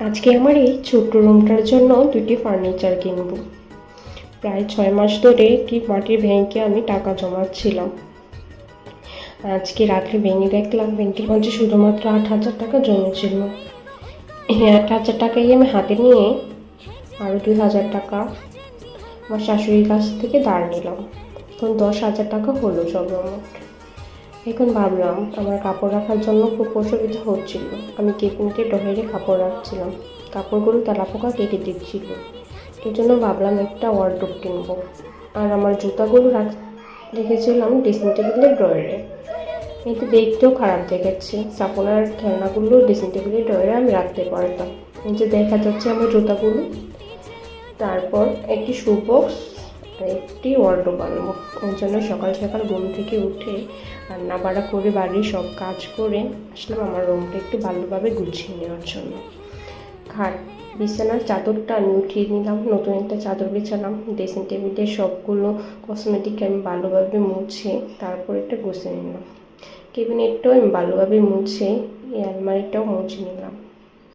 আজকে আমার এই ছোট্ট রুমটার জন্য দুটি ফার্নিচার কিনব। প্রায় 6 মাস ধরে একটি মাটির ব্যাংকে আমি টাকা জমাচ্ছিলাম। আজকে রাত্রে ভেঙে দেখলাম ব্যাংকের মধ্যে শুধুমাত্র 8,000 টাকা জমেছিল। এই 8,000 টাকাই আমি হাতে নিয়ে আরও 2,000 টাকা আমার শাশুড়ির কাছ থেকে ধার নিলাম। এখন 10,000 টাকা হলো সর্বমোট। এখন ভাবলাম আমার কাপড় রাখার জন্য খুব অসুবিধা হচ্ছিল। আমি কেবিনেটের ড্রয়ারে কাপড় রাখছিলাম, কাপড়গুলো তেলাপোকা কেটে দিচ্ছিল। এই জন্য ভাবলাম একটা ওয়ারড্রোব কিনবো। আর আমার জুতাগুলো রেখেছিলাম ড্রেসিং টেবিলের ড্রয়ারে। এতে দেখতেও খারাপ দেখাচ্ছে। সাপোনার খেলনাগুলো ড্রেসিং টেবিলের ড্রয়ারে আমি রাখতে পারতাম। এই যে দেখা যাচ্ছে আমার জুতাগুলো। তারপর একটি শু বক্স, একটি ওয়ারড্রোব বানাবো। ওই জন্য সকাল সকাল ঘুম থেকে উঠে রান্না বাড়া করে বাড়ির সব কাজ করে আসলাম আমার রুমটা একটু ভালোভাবে গুছিয়ে নেওয়ার জন্য। খাট বিছানার চাদরটা আমি উঠিয়ে নিলাম, নতুন একটা চাদর বিছালাম। ড্রেসিং টেবিলের সবগুলো কসমেটিক আমি ভালোভাবে মুছে তারপর একটা গুছিয়ে নিলাম। কেবিনেটটাও আমি ভালোভাবে মুছে এই আলমারিটাও মুছে নিলাম।